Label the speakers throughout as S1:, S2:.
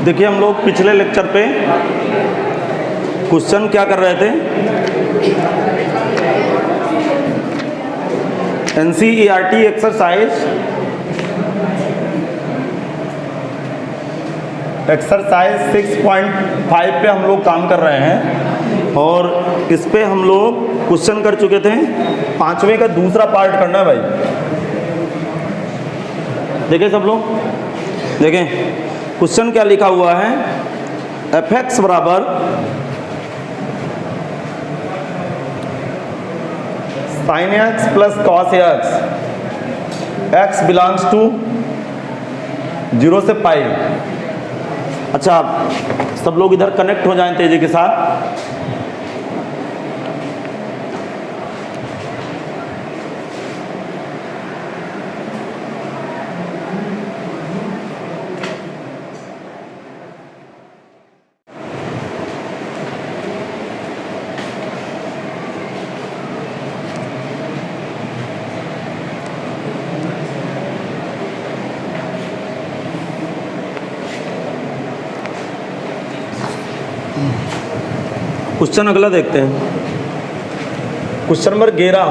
S1: देखिए हम लोग पिछले लेक्चर पे क्वेश्चन क्या कर रहे थे, NCERT एक्सरसाइज 6.5 पे हम लोग काम कर रहे हैं और इस पे हम लोग क्वेश्चन कर चुके थे। 5वें का दूसरा पार्ट करना है भाई। देखें सब लोग, देखें क्वेश्चन क्या लिखा हुआ है, fx बराबर sin x plus cos x, x belongs to 0 से पाई। अच्छा सब लोग इधर कनेक्ट हो जाएं तेजी के साथ। क्वेश्चन अगला देखते हैं, क्वेश्चन नंबर 11।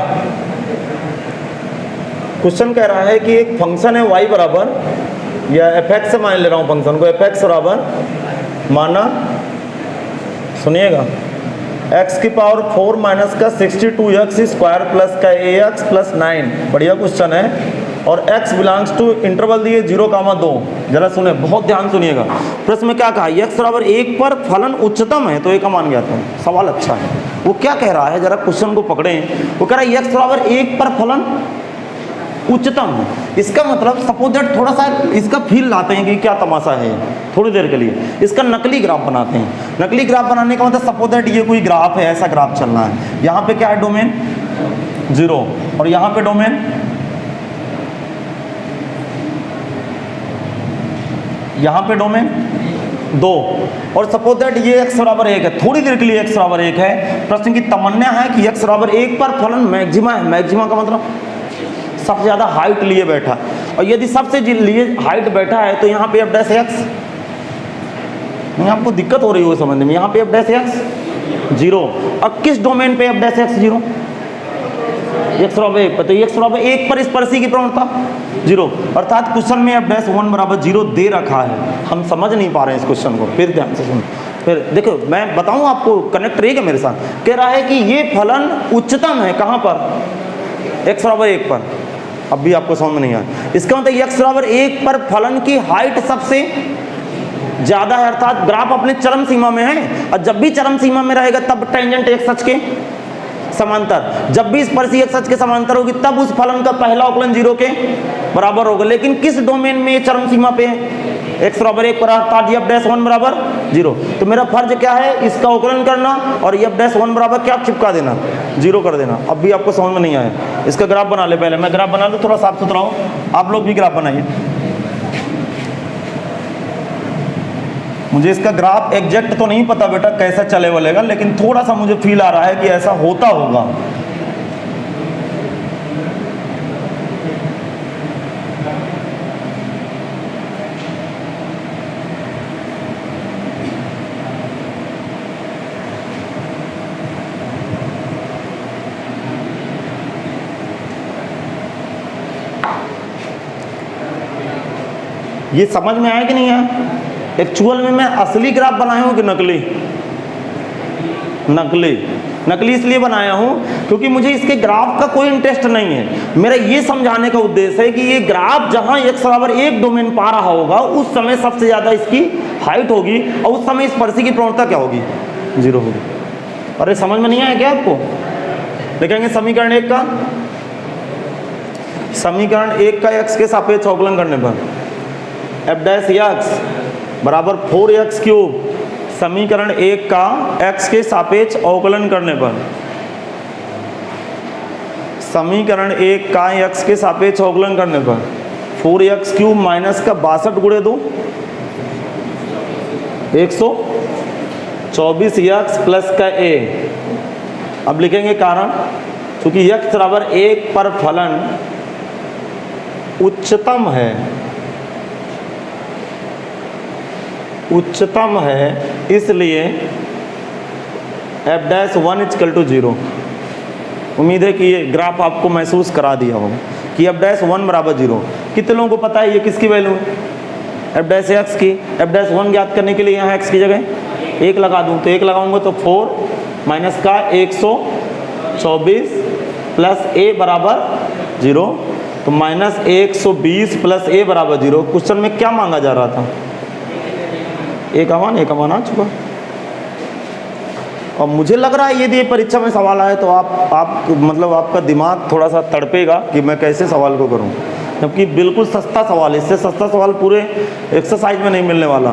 S1: क्वेश्चन कह रहा है कि एक फंक्शन है y बराबर, या fx से मान ले रहा हूं फंक्शन को, fx बराबर माना, सुनिएगा, x की पावर 4 माइनस का 62x स्क्वायर प्लस का ax प्लस 9। बढ़िया क्वेश्चन है और x बिलोंग्स टू इंटरवल दिए 0,2। जरा सुने, बहुत ध्यान सुनिएगा। प्रश्न में क्या कहा, x बराबर 1 पर फलन उच्चतम है, तो एक मान गया था। सवाल अच्छा है। वो क्या कह रहा है, जरा क्वेश्चन को पकड़ें। वो कह रहा है x बराबर 1 पर फलन उच्चतम है। इसका मतलब सपोज दैट, थोड़ा सा इसका फील लाते हैं कि क्या तमाशा है थोड़ी देर के लिए। इसका नकली ग्राफ बनाते हैं। नकली ग्राफ बनाने का मतलब सपोज दैट ये कोई ग्राफ है, ऐसा ग्राफ चलना है। यहाँ पे क्या है, डोमेन 0 और यहाँ पे डोमेन, यहाँ पे डोमेन 2 और सपोज दैट ये x बराबर 1 है। थोड़ी देर के लिए x बराबर 1 है। प्रश्न की तमन्ना है कि x बराबर 1 पर फलन मैक्सिमा है। मैक्सिमा का मतलब सबसे ज्यादा हाइट लिए बैठा, और यदि सबसे लिए हाइट बैठा है तो यहाँ पे f डैश x, आपको दिक्कत हो रही हो समझने में, यहाँ पे f डैश x 0। और किस डोमेन पे f डैश x 0, x बराबर 1 पर, तो x बराबर 1 पर स्पर्शी की प्रवणता 0, अर्थात क्वेश्चन में f डैश 1 बराबर 0 दे रखा है। हम समझ नहीं पा रहे हैं इस क्वेश्चन को। फिर ध्यान से सुनो, फिर देखो मैं बताऊं आपको, कनेक्ट रहेगा मेरे साथ। कह रहा है कि ये फलन उच्चतम है कहां पर, x बराबर 1 पर। अब भी आपको समझ में नहीं आया। इसका मतलब x बराबर 1 पर फलन की हाइट सबसे ज्यादा है, अर्थात ग्राफ अपने चरम सीमा में है। और जब भी चरम सीमा में रहेगा तब टेंजेंट एक सच के समांतर, जब भी स्पर्शी एक सच के समांतर होगी तब उस फलन का पहला अवकलन 0 के बराबर होगा। लेकिन किस डोमेन में ये चरम सीमा पे है, x बराबर 1 पर, अर्थात f डैश 1 बराबर 0। तो मेरा फर्ज क्या है, इसका अवकलन करना और f डैश 1 बराबर क्या चिपका देना, 0 कर देना। अब भी आपको समझ में नहीं आया। इसका ग्राफ बना ले, पहले मैं ग्राफ बना लूँ, थोड़ा साफ सुथरा हो। आप लोग भी ग्राफ बनाइए। मुझे इसका ग्राफ एग्जैक्ट तो नहीं पता बेटा कैसा चले वालेगा, लेकिन थोड़ा सा मुझे फील आ रहा है कि ऐसा होता होगा। ये समझ में आया कि नहीं आया? एक्चुअल में मैं असली ग्राफ बनाया हूं कि नकली? नकली इसलिए बनाया हूं क्योंकि मुझे इसके ग्राफ का कोई इंटरेस्ट नहीं है। मेरा ये समझाने का उद्देश्य है कि ये ग्राफ जहां x बराबर 1 डोमेन पा रहा होगा उस समय सबसे ज्यादा इसकी हाइट होगी और उस समय स्पर्शी की प्रवणता क्या होगी, 0 होगी। अरे समझ में नहीं आया क्या आपको? देखेंगे समीकरण 1 का, समीकरण 1 का x के सापेक्ष अवकलन करने पर f डैश x बराबर 4x क्यूब, समीकरण 1 का x के सापेक्ष अवकलन करने पर, समीकरण 1 का x के सापेक्ष अवकलन करने पर 4x³ माइनस का 62 गुणे 2 124x प्लस का a। अब लिखेंगे कारण, क्योंकि x बराबर 1 पर फलन उच्चतम है, इसलिए f'1 = 0। उम्मीद है कि ये ग्राफ आपको महसूस करा दिया होगा कि f'1 बराबर 0। कितने लोगों को पता है ये किसकी वैल्यू है? f' की। f'1 ज्ञात करने के लिए यहाँ x की जगह 1 लगा दूँ, तो 1 लगाऊंगा तो 4 माइनस का 124 प्लस a बराबर 0, तो माइनस 120 प्लस a बराबर 0। क्वेश्चन में क्या मांगा जा रहा था? एक अमान आ चुका। और मुझे लग रहा है यदि ये परीक्षा में सवाल आए तो आप मतलब आपका दिमाग थोड़ा सा तड़पेगा कि मैं कैसे सवाल को करूं, जबकि बिल्कुल सस्ता सवाल, इससे सस्ता सवाल पूरे एक्सरसाइज में नहीं मिलने वाला।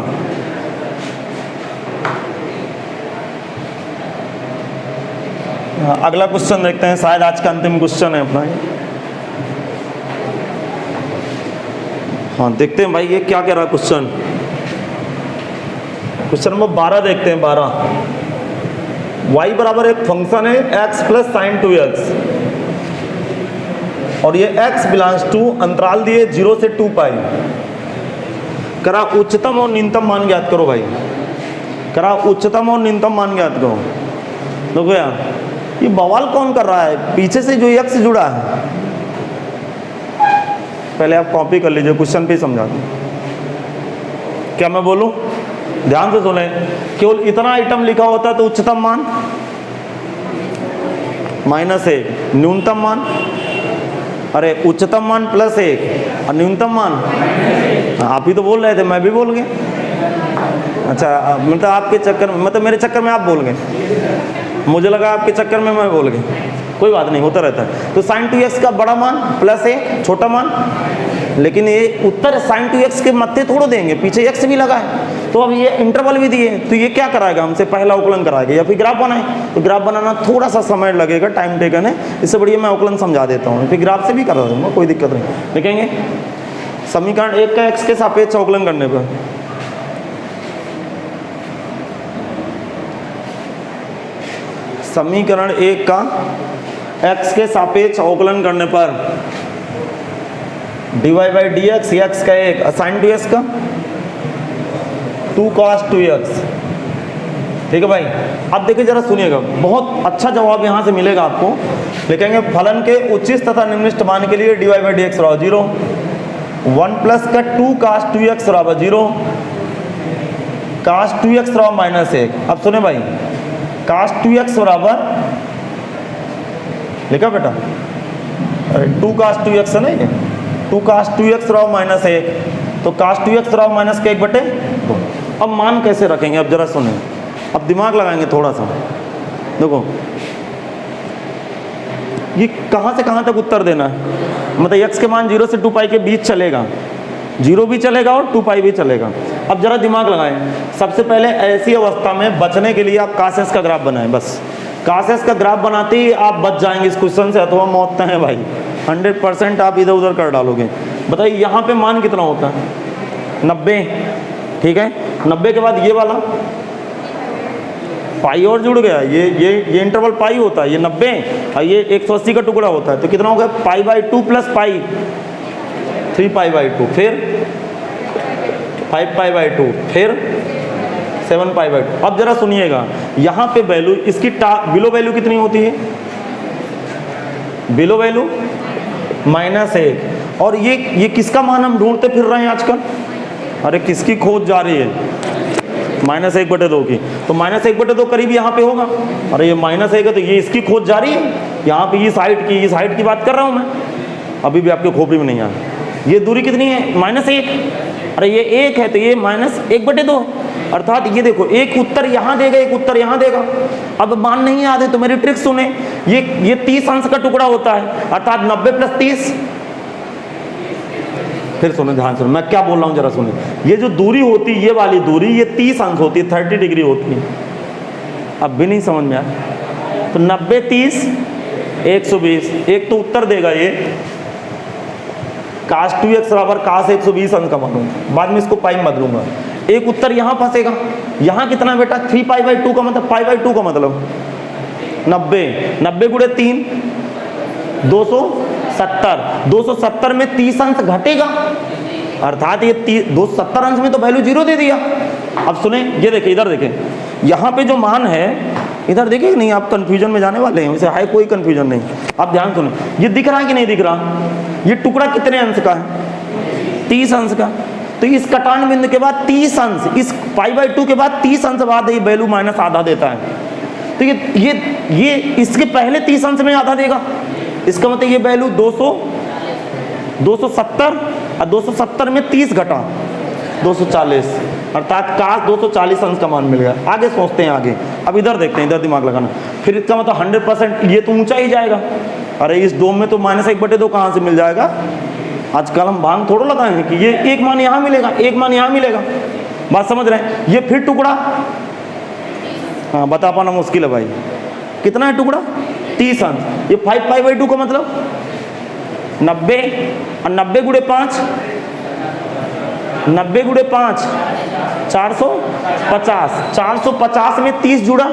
S1: अगला क्वेश्चन देखते हैं, शायद आज का अंतिम क्वेश्चन है अपना। हाँ देखते हैं भाई ये क्या कह रहा है क्वेश्चन। क्वेश्चन नंबर 12 देखते हैं। 12 y बराबर एक फंक्शन है x प्लस साइन 2x, और ये x बिलोंग्स टू अंतराल दिए 0 से 2 पाई। करा उच्चतम और न्यूनतम मान ज्ञात करो भाई, करा उच्चतम और न्यूनतम मान ज्ञात करो। देखो यार ये बवाल कौन कर रहा है? पीछे से जो x जुड़ा है, पहले आप कॉपी कर लीजिए, क्वेश्चन पे समझा दूं। क्या मैं बोलूं? ध्यान से सुने, केवल इतना आइटम लिखा होता तो उच्चतम मान -1, न्यूनतम मान, अरे उच्चतम मान +1 और न्यूनतम मान, आप ही तो बोल रहे थे, मैं भी बोल गया। अच्छा मतलब आपके चक्कर में, मतलब मेरे चक्कर में आप बोल गए, मुझे लगा आपके चक्कर में मैं बोल गया। कोई बात नहीं, होता रहता है। तो sin 2x का बड़ा मान +1 छोटा मान, लेकिन ये उत्तर sin 2x के मत्थे थोड़ा देंगे, पीछे x भी लगा है, तो अब ये इंटरवल भी दिए, तो ये क्या कराएगा हमसे? पहला अवकलन कराएगा या फिर ग्राफ बनाए। तो ग्राफ बनाना थोड़ा सा समय लगेगा, टाइम टेकन है, इससे बढ़िया मैं अवकलन समझा देता हूँ, फिर ग्राफ से भी करा दूंगा, कोई दिक्कत नहीं। देखेंगे समीकरण 1 का x के सापेक्ष अवकलन करने पर, समीकरण 1 का x के सापेक्ष अवकलन करने पर dy/dx x का 1 sin 2x का 2 cos 2x। ठीक है भाई, अब देखिए जरा सुनिएगा, बहुत अच्छा जवाब यहाँ से मिलेगा आपको। लिखेंगे फलन के उच्चिष्ट तथा निम्निष्ठ मान के लिए dy/dx बराबर 0, 1 प्लस का 2 cos 2x बराबर 0, cos 2x बराबर -1। अब सुने भाई, cos 2x बराबर लिखा बेटा, अरे 2 cos 2x है नहीं, 2 cos 2x बराबर -1, तो cos 2x बराबर -1/2। अब मान कैसे रखेंगे? अब जरा सुने, अब दिमाग लगाएंगे थोड़ा सा। देखो ये कहाँ से कहाँ तक उत्तर देना है, मतलब x के मान 0 से 2 पाई के बीच चलेगा, 0 भी चलेगा और 2 पाई भी चलेगा। अब जरा दिमाग लगाएं, सबसे पहले ऐसी अवस्था में बचने के लिए आप cos s का ग्राफ बनाएं। बस cos s का ग्राफ बनाते ही आप बच जाएंगे इस क्वेश्चन से, अथवा मौत है भाई, 100% आप इधर उधर कर डालोगे। बताइए यहाँ पे मान कितना होता है? 90। ठीक है, 90 के बाद ये वाला पाई और जुड़ गया, ये इंटरवल पाई होता है, ये 90 और ये 180 का टुकड़ा होता है, तो कितना हो गया? π/2 प्लस पाई, 3π/2, फिर 5π/2, फिर 7π/2। अब जरा सुनिएगा, यहाँ पे वैल्यू इसकी बिलो वैल्यू कितनी होती है? Below value -1। और ये किसका मान हम ढूंढते फिर रहे हैं आजकल? अरे किसकी खोज जा रही है? -1/2 की। तो -1/2 करीब यहाँ पे होगा। अरे ये -1 है तो ये इसकी खोज जारी है, यहाँ पे इस हाइट की बात कर रहा हूँ मैं, अभी भी आपके खोपड़ी में नहीं आया। ये दूरी कितनी है? -1। अरे ये 1 है तो ये -1/2, अर्थात ये देखो एक उत्तर यहाँ देगा, एक उत्तर यहाँ देगा। अब मान नहीं याद है तो मेरी ट्रिक सुने, ये 30 अंश का टुकड़ा होता है, अर्थात 90 + 30। फिर सुनो, ध्यान सुनो मैं क्या बोल रहा हूँ, जरा सुनो। ये जो दूरी होती है, ये वाली दूरी, ये 30 अंश होती है, 30 डिग्री होती है। अब भी नहीं समझ में आया तो 90 30 120, एक तो उत्तर देगा ये, cos 2x बराबर cos 120 अंश का मानूंगा, बाद में इसको पाई में बदलूंगा। एक उत्तर यहाँ फंसेगा, यहाँ कितना बेटा 3 पाई बाई 2 का मतलब पाई बाई 2 का मतलब 90, 90 गुणे 3 270, 270 में 30 अंश घटेगा, अर्थात ये 270 अंश में तो वैल्यू 0 दे दिया। अब सुने, ये देखिए इधर देखें, यहाँ पे जो मान है इधर देखिए, नहीं आप कंफ्यूजन में जाने वाले हैं, वैसे है कोई कंफ्यूजन नहीं, आप ध्यान सुने, ये दिख रहा है कि नहीं दिख रहा, ये टुकड़ा कितने अंश का है 30 अंश का, तो इस कटान बिंदु के बाद 30 अंश, इस पाई बाई 2 के बाद 30 अंश बाद ये वैल्यू माइनस आधा देता है, तो ये इसके पहले 30 अंश में आधा देगा, इसका मतलब ये वैल्यू 270 और 270 में 30 घटा 240, अर्थात cos 240 अंश का मान मिल गया। आगे सोचते हैं आगे, अब इधर देखते हैं, इधर दिमाग लगाना, फिर इसका मतलब 100% ये तो ऊंचा ही जाएगा, अरे इस डोम में तो -1/2 कहाँ से मिल जाएगा, आजकल हम भांग थोड़ा लगाए हैं कि ये एक मान यहाँ मिलेगा, एक मान यहाँ मिलेगा, बात समझ रहे हैं। ये फिर टुकड़ा, हाँ बता पाना मुश्किल है भाई, कितना है टुकड़ा 30 अंश, ये 5 पाई बाई 2 का मतलब 90, और 90 गुणे 5, 90 गुणे 5 450, 450 में 30 जुड़ा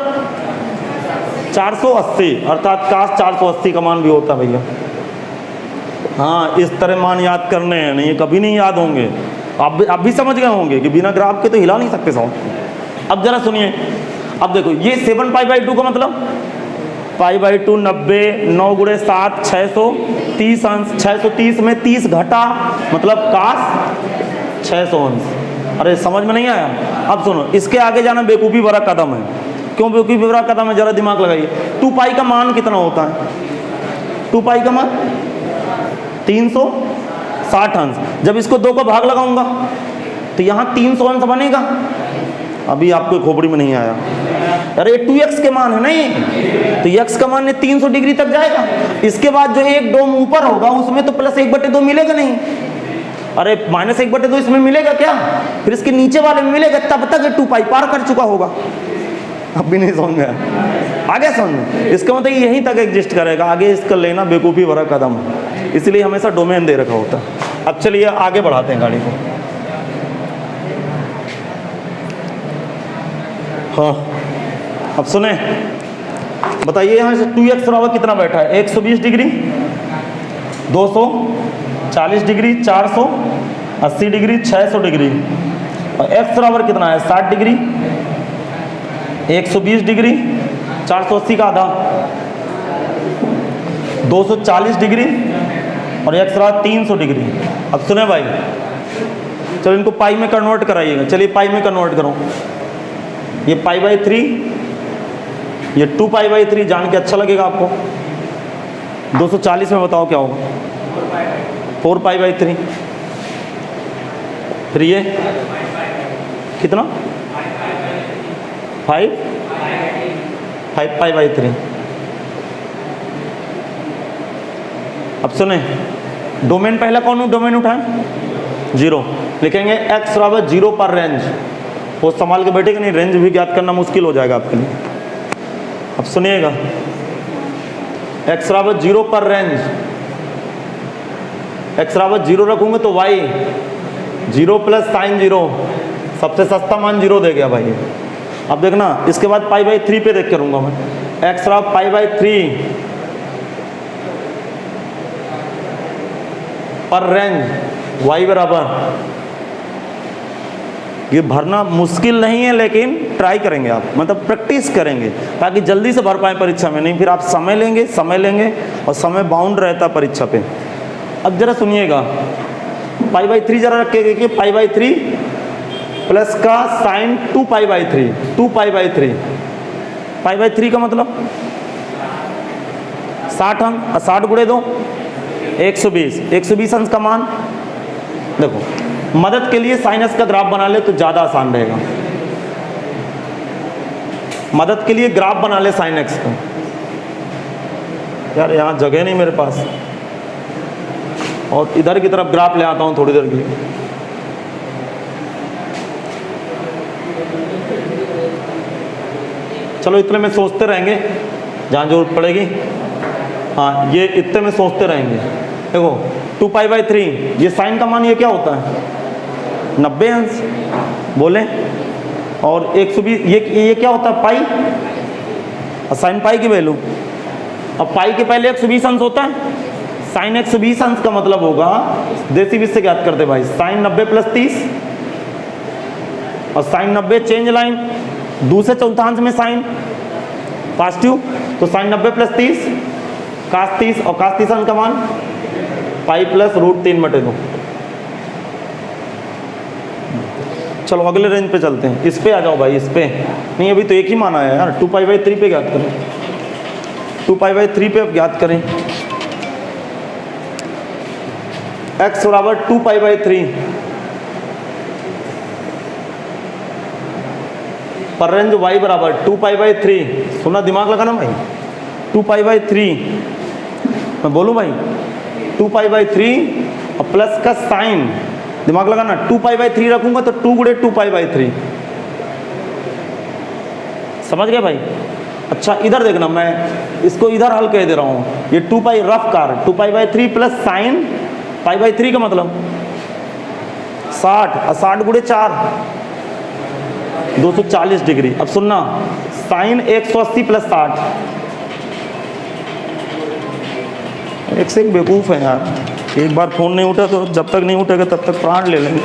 S1: 480, अर्थात cos 480 का मान भी होता है भैया। हाँ इस तरह मान याद करने हैं, नहीं कभी नहीं याद होंगे, आप भी समझ गए होंगे कि बिना ग्राफ के तो हिला नहीं सकते साउंड। अब जरा सुनिए, अब देखो ये 7 पाई बाई 2 का मतलब पाई बाई 2 90, 9 गुणे 7 630 अंश, 630 में 30 घटा मतलब cos 600 अंश। अरे समझ में नहीं आया, अब सुनो, इसके आगे जाना बेवकूफ़ी भरा कदम है। क्यों बेवकूफ़ी भरा कदम है, जरा दिमाग लगाइए। 2 पाई का मान कितना होता है, 2 पाई का मान 360 अंश, जब इसको 2 का भाग लगाऊंगा तो यहाँ 300 अंश बनेगा। अभी आपको खोपड़ी में नहीं आया, अरे 2x के मान है ना ये, तो x का मान 300 डिग्री तक जाएगा, इसके बाद जो एक डोम ऊपर होगा उसमें तो +1/2 मिलेगा नहीं, अरे -1/2 इसमें मिलेगा क्या, फिर इसके नीचे वाले में मिलेगा, तब तक ये 2 पाई पार कर चुका होगा। अब भी नहीं समझ में आगे समझ, इसका मतलब यहीं तक एग्जिस्ट करेगा, आगे इसका लेना बेवकूफ़ी भरा कदम है, इसलिए हमेशा डोमेन दे रखा होता है। अब चलिए आगे बढ़ाते हैं गाड़ी को। हाँ अब सुने, बताइए यहाँ से 2x बराबर कितना बैठा है, 120 डिग्री, 240 डिग्री, 480 डिग्री, 600 डिग्री, और x बराबर कितना है 60 डिग्री, 120 डिग्री, 480 का आधा 240 डिग्री, और x बराबर 300 डिग्री। अब सुने भाई, चलो इनको पाई में कन्वर्ट कराइएगा, चलिए पाई में कन्वर्ट करो, ये पाई बाई 3, ये 2 पाई बाई 3, जान के अच्छा लगेगा आपको। 240 में बताओ क्या होगा, 4 पाई बाई 3, फिर ये कितना 5 पाई बाई 3। अब सुने, डोमेन पहला कौन डोमेन उठाएं, 0 लिखेंगे, x बराबर 0 पर रेंज, वो संभाल के बैठेगा नहीं, रेंज भी ज्ञात करना मुश्किल हो जाएगा आपके लिए। अब सुनिएगा, x बराबर 0 पर रेंज, x बराबर 0 रखूंगे तो y 0 + sin 0, सबसे सस्ता मान 0 दे गया भाई। अब देखना, इसके बाद पाई बाई 3 पे देख करूंगा मैं, x बराबर पाई बाई 3 पर रेंज, y बराबर, ये भरना मुश्किल नहीं है लेकिन ट्राई करेंगे आप, मतलब प्रैक्टिस करेंगे ताकि जल्दी से भर पाए परीक्षा में, नहीं फिर आप समय लेंगे और समय बाउंड रहता परीक्षा पे। अब जरा सुनिएगा, पाई बाई 3 जरा रख के देखिए, पाई बाई 3 प्लस का sine 2 pi by 3, 2 pi by 3, pi by 3 का मतलब 60 अंश, 60 गुणे 2 120, 120 अंश का मान। देखो मदद के लिए साइनस का ग्राफ बना ले तो ज़्यादा आसान रहेगा, मदद के लिए ग्राफ बना ले साइन एक्स का। यार यहाँ जगह नहीं मेरे पास, और इधर की तरफ ग्राफ ले आता हूँ थोड़ी देर के लिए। चलो इतने में सोचते रहेंगे जहाँ जरूरत पड़ेगी, हाँ ये इतने में सोचते रहेंगे। देखो 2π/3, ये साइन का मान ये क्या होता है 90 अंश बोले, और 120 ये क्या होता है पाई, और साइन पाई की वैल्यू, अब पाई के पहले 120 अंश होता है, साइन 120 अंश का मतलब होगा, देसी बीज से ज्ञात करते भाई, साइन 90 + 30, और साइन 90 चेंज लाइन, दूसरे चौथांश में साइन पॉजिटिव, तो साइन 90 + 30 cos 30, और cos 30 अंश का मान पाई + √3/2। चलो अगले रेंज पे चलते हैं, इस पे आ जाओ भाई, इस पे नहीं, अभी तो एक ही मान आया यार, 2π/3 पे ज्ञात करें, 2π/3 पे अब ज्ञात करें, x बराबर 2π/3 पर रेंज y बराबर 2π/3, सुना दिमाग लगाना भाई, 2π/3 मैं बोलूँ भाई 2π/3 और प्लस का साइन, दिमाग लगाना, 2π/3 रखूंगा तो 2 × 2π/3, समझ गए भाई। अच्छा इधर देखना, मैं इसको इधर हल कह दे रहा हूँ, ये 2π रफ कार, 2π/3 प्लस साइन π/3 का मतलब 60, और 60 × 4 240 डिग्री। अब सुनना, साइन 180 + 60, एक से एक बेवकूफ़ है यार, एक बार फ़ोन नहीं उठा तो जब तक नहीं उठेगा तब तक प्राण ले लेंगे।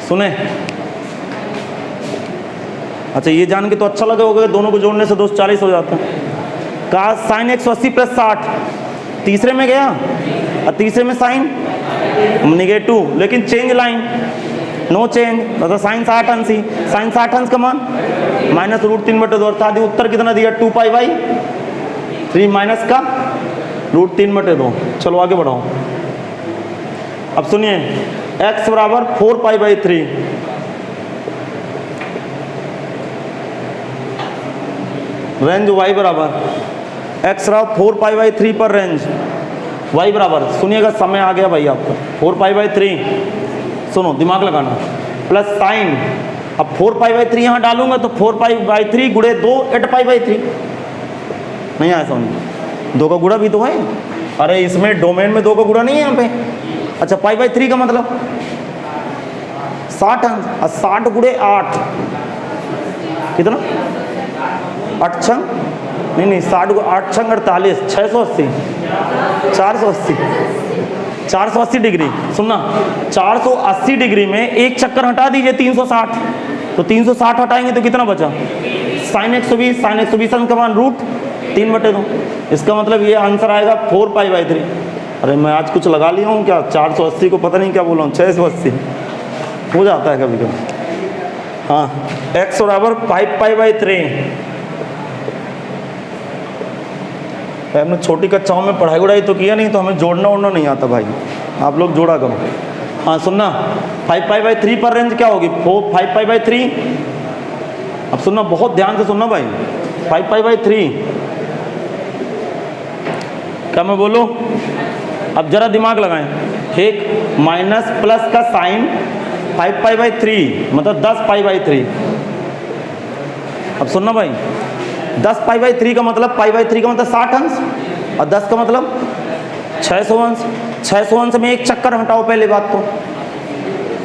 S1: सुने, अच्छा ये जान के तो अच्छा लगा होगा, दोनों को जोड़ने से 240 हो जाता है। का साइन 180 + 60 तीसरे में गया, और तीसरे में साइन -2, लेकिन चेंज लाइन, नो चेंज, मतलब साइन 60 अंश ही, साइन 60 अंश का मान -√3/2, अर्थात उत्तर कितना दिया 2π/3 माइनस का √3/2। चलो आगे बढ़ाओ, अब सुनिए, x बराबर 4π/3, रेंज y बराबर, x बराबर 4π/3 पर रेंज y बराबर, सुनिएगा समय आ गया भाई आपका, 4π/3, सुनो दिमाग लगाना, प्लस साइन, अब 4π/3 यहाँ डालूंगा तो 4π/3 गुणे 2 8π/3, नहीं आया समझ, 2 का गुणा भी तो है, अरे इसमें डोमेन में 2 का गुणा नहीं है यहाँ पे। अच्छा π/3 का मतलब 60 अंश, और 60 × 8 कितना, 8 छंग नहीं 60 × 8 छंग 48, 680, 480 डिग्री। सुनना, 480 डिग्री में एक चक्कर हटा दीजिए 360, तो 360 हटाएंगे तो कितना बचा, साइन 120, साइन 120 अंश का मान √3/2, इसका मतलब ये आंसर आएगा 4π/3। अरे मैं आज कुछ लगा लिया हूँ क्या, 480 को पता नहीं क्या बोला हूँ, 680 हो जाता है कभी कभी। हाँ, x बराबर 5π/3। हमने छोटी कक्षाओं में पढ़ाई उड़ाई तो किया नहीं, तो हमें जोड़ना उड़ना नहीं आता भाई, आप लोग जोड़ा करो। हाँ सुनना, 5π/3 पर रेंज क्या होगी, 5π/3। अब सुनना, बहुत ध्यान से सुनना भाई, 5π/3 क्या मैं बोलूँ, अब जरा दिमाग लगाएं, ठीक, माइनस प्लस का साइन 5π/3 मतलब 10π/3। अब सुनना भाई, 10π/3 का मतलब, π/3 का मतलब 60 अंश, और 10 का मतलब 600 अंश। 600 अंश में एक चक्कर हटाओ पहले बात तो,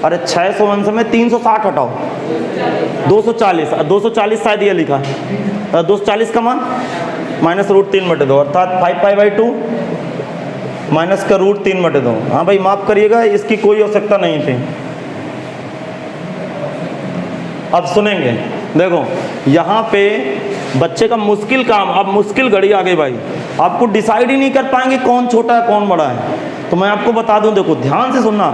S1: अरे 600 अंश में 360 हटाओ, 240, और 240 शायद ये लिखा है, 240 का मान -√3/2, अर्थात 5π/2 माइनस का √3/2। हाँ भाई माफ करिएगा, इसकी कोई आवश्यकता नहीं थी। अब सुनेंगे, देखो यहाँ पे बच्चे का मुश्किल काम, अब मुश्किल घड़ी आ गई भाई, आपको डिसाइड ही नहीं कर पाएंगे कौन छोटा है कौन बड़ा है। तो मैं आपको बता दूं, देखो ध्यान से सुनना,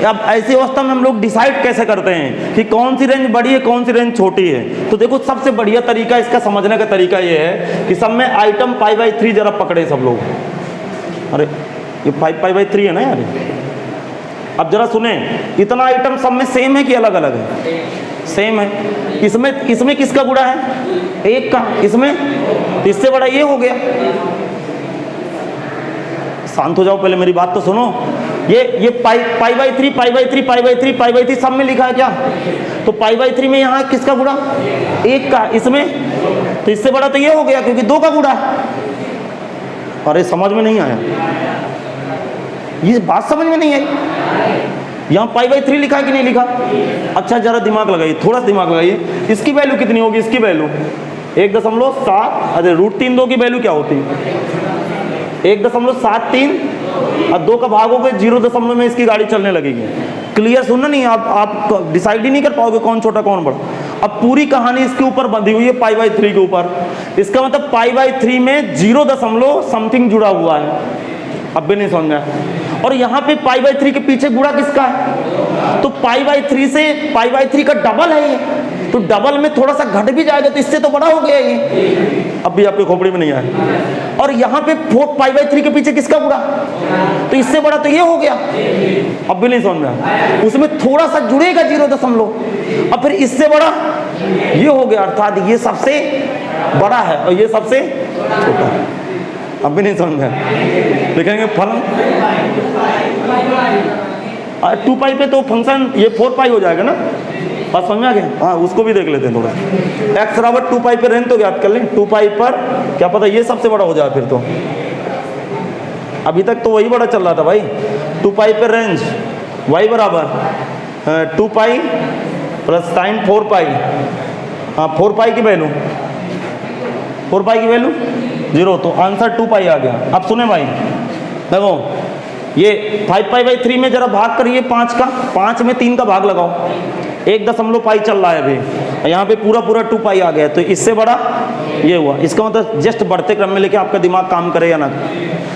S1: अब ऐसी अवस्था में हम लोग डिसाइड कैसे करते हैं कि कौन सी रेंज बड़ी है कौन सी रेंज छोटी है। तो देखो सबसे बढ़िया तरीका इसका समझने का तरीका ये है कि सब में आइटम π/3 जरा पकड़े सब लोग। अरे ये 5π/3 है ना यार। अब जरा सुने, इतना आइटम सब में सेम है कि अलग अलग है? सेम है। इसमें किसका गुणा है? एक का। इसमें इससे बड़ा ये हो गया। शांत हो जाओ, पहले मेरी बात तो सुनो। ये π/3 सब में लिखा है क्या? तो π/3 में यहाँ किसका गुणा? एक का। इसमें तो इससे बड़ा तो ये हो गया क्योंकि 2 का गुणा। अरे समझ में नहीं आया, ये बात समझ में नहीं आई। यहाँ π/3 लिखा है कि नहीं लिखा? अच्छा जरा दिमाग लगाइए, थोड़ा सा दिमाग लगाइए। इसकी वैल्यू कितनी होगी? इसकी वैल्यू 1.7, अरे √3 की वैल्यू क्या होती है? 1.73 और 2 का भाग होगा 0 में इसकी गाड़ी चलने लगेगी। क्लियर सुनना नहीं, आप डिसाइड ही नहीं कर पाओगे कौन छोटा कौन बड़ा। अब पूरी कहानी इसके ऊपर बंधी हुई है π/3 के ऊपर। इसका मतलब π/3 में 0 समथिंग जुड़ा हुआ है। अब भी नहीं समझ में आया। और यहाँ पे π/3 के पीछे गुणा किसका है? तो π/3 से π/3 का डबल है ये, तो डबल में थोड़ा सा घट भी जाएगा तो इससे तो बड़ा हो गया ये। अब भी आपके खोपड़ी में नहीं आया। और यहाँ पे π/3 के पीछे किसका गुणा? तो इससे बड़ा तो ये हो गया। अब भी नहीं समझ में आया। उसमें थोड़ा सा जुड़ेगा 0, और फिर इससे बड़ा ये हो गया, अर्थात ये सबसे बड़ा है और ये सबसे छोटा है। अब भी नहीं समझ में आया। लिखेंगे फलन 2π पे तो फंक्शन ये 4π हो जाएगा ना, बात समझ में आ गया? हाँ उसको भी देख लेते हैं थोड़ा। x बराबर 2π पे रेंज तो ज्ञात कर लें। 2π पर क्या पता ये सबसे बड़ा हो जाए फिर तो। अभी तक तो वही बड़ा चल रहा था भाई। 2π पे रेंज y बराबर 2π प्लस साइन 4π। हाँ 4π की वैल्यू 0, तो आंसर 2π आ गया। अब सुने भाई, देखो ये 5π/3 में जरा भाग करिए 5 का, 5 में 3 का भाग लगाओ। 1.5 चल रहा है अभी, यहाँ पे पूरा 2π आ गया। तो इससे बड़ा ये हुआ। इसका मतलब जस्ट बढ़ते क्रम में लेके आपका दिमाग काम करे या ना,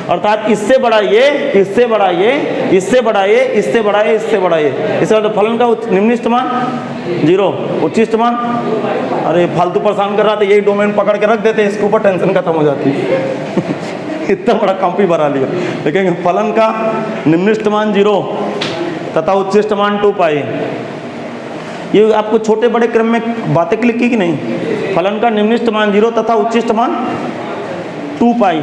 S1: अर्थात इससे बड़ा ये, इससे बड़ा ये, इससे बड़ा ये, इससे बड़ा ये, इससे बड़ा ये। इसका मतलब फलन का निम्नलिखित मान 0, उच्चिष्ट मान। अरे फालतू परेशान कर रहा था, यही डोमेन पकड़ के रख देते, इसके ऊपर टेंशन खत्म हो जाती इतना बड़ा कॉपी भरा लिया। लेकिन फलन का निम्नलिखित मान 0 तथा उच्चिष्ट मान 2π। ये आपको छोटे बड़े क्रम में बातें क्लिक की कि नहीं? फलन का निम्नलिखित मान 0 तथा उच्चिष्ट मान 2π।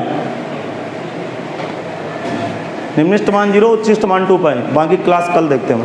S1: निम्नलिखित मान 0, उच्चिष्ट मान 2π। बाकी क्लास कल देखते हैं।